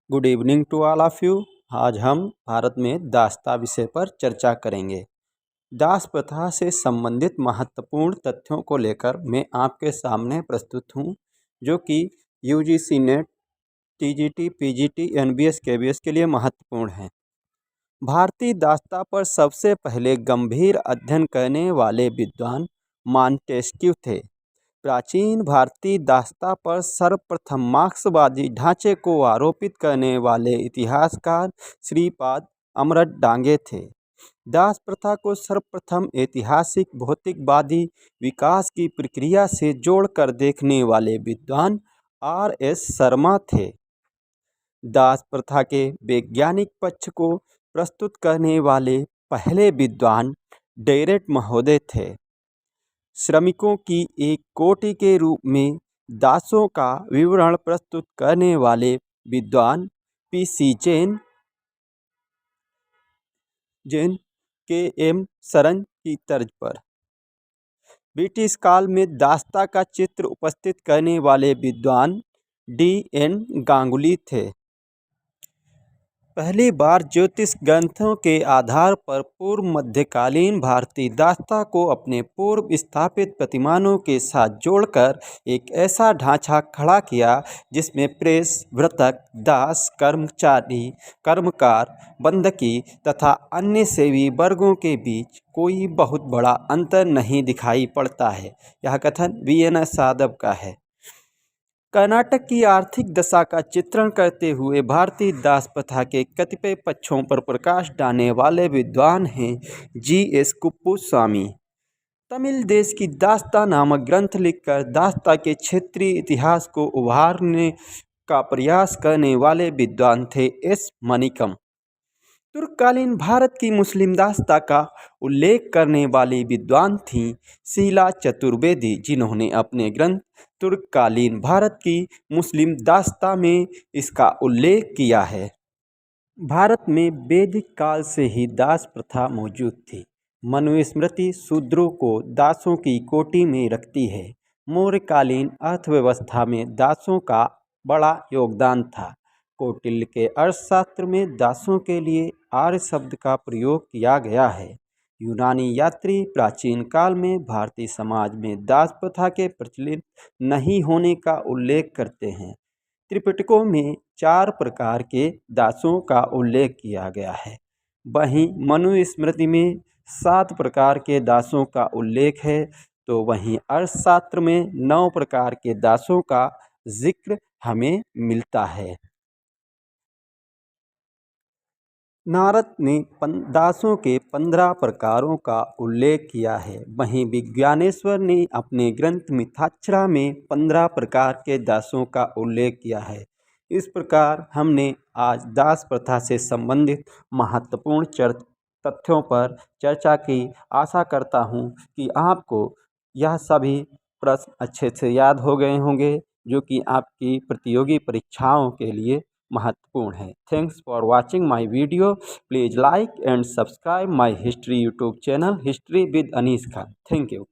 Good evening to all of you. आज हम भारत में दास्ता विषय पर चर्चा करेंगे। दास प्रथा से संबंधित महत्वपूर्ण तथ्यों को लेकर मैं आपके सामने प्रस्तुत हूँ, जो कि UGC net, TGT, PGT, NBS, KBS के लिए महत्वपूर्ण हैं। भारतीय दास्ता पर सबसे पहले गंभीर अध्ययन करने वाले विद्वान मॉन्टेस्क्यू थे। प्राचीन भारतीय दास्ता पर सर्वप्रथम मार्क्सवादी ढांचे को आरोपित करने वाले इतिहासकार श्रीपाद अमरट डांगे थे। दास प्रथा को सर्वप्रथम ऐतिहासिक भौतिकवादी विकास की प्रक्रिया से जोड़कर देखने वाले विद्वान आर.एस. शर्मा थे। दास प्रथा के वैज्ञानिक पक्ष को प्रस्तुत करने वाले पहले विद्वान डेरेट महोदय थे। श्रमिकों की एक कोटि के रूप में दासों का विवरण प्रस्तुत करने वाले विद्वान पी.सी. जैन के.एम. सरन की तर्ज पर ब्रिटिश काल में दास्ता का चित्र उपस्थित करने वाले विद्वान डी.एन. गांगुली थे। पहली बार ज्योतिष ग्रंथों के आधार पर पूर्व मध्यकालीन भारतीय दास्ता को अपने पूर्व स्थापित प्रतिमानों के साथ जोड़कर एक ऐसा ढांचा खड़ा किया जिसमें प्रेस, व्रतक, दास, कर्मचारी, कर्मकार, बंधकी तथा अन्य सेवी वर्गों के बीच कोई बहुत बड़ा अंतर नहीं दिखाई पड़ता है। यह कथन वी.एन.एस. यादव का है। कर्नाटक की आर्थिक दशा का चित्रण करते हुए भारतीय दास प्रथा के कतिपय पक्षों पर प्रकाश डालने वाले विद्वान हैं जी.एस. कुप्पुस्वामी। तमिल देश की दास्ता नामक ग्रंथ लिखकर दास्ता के क्षेत्रीय इतिहास को उभारने का प्रयास करने वाले विद्वान थे एस. मनिकम। तुर्ककालीन भारत की मुस्लिम दास्ता का उल्लेख करने वाली विद्वान थीं शीला चतुर्वेदी, जिन्होंने अपने ग्रंथ तुर्ककालीन भारत की मुस्लिम दास्ता में इसका उल्लेख किया है। भारत में वैदिक काल से ही दास प्रथा मौजूद थी। मनुस्मृति शूद्रों को दासों की कोटि में रखती है। मौर्यकालीन अर्थव्यवस्था में दासों का बड़ा योगदान था। कौटिल्य के अर्थशास्त्र में दासों के लिए आर्य शब्द का प्रयोग किया गया है। यूनानी यात्री प्राचीन काल में भारतीय समाज में दास प्रथा के प्रचलित नहीं होने का उल्लेख करते हैं। त्रिपिटकों में 4 प्रकार के दासों का उल्लेख किया गया है। वहीं मनुस्मृति में 7 प्रकार के दासों का उल्लेख है, तो वहीं अर्थशास्त्र में 9 प्रकार के दासों का जिक्र हमें मिलता है। नारद ने दासों के 15 प्रकारों का उल्लेख किया है। वहीं विज्ञानेश्वर ने अपने ग्रंथ मिथाक्षरा में 15 प्रकार के दासों का उल्लेख किया है। इस प्रकार हमने आज दास प्रथा से संबंधित महत्वपूर्ण तथ्यों पर चर्चा की। आशा करता हूँ कि आपको यह सभी प्रश्न अच्छे से याद हो गए होंगे, जो कि आपकी प्रतियोगी परीक्षाओं के लिए महत्वपूर्ण है। Thanks for watching my video. Please like and subscribe my history YouTube channel history with Anees Khan. Thank you.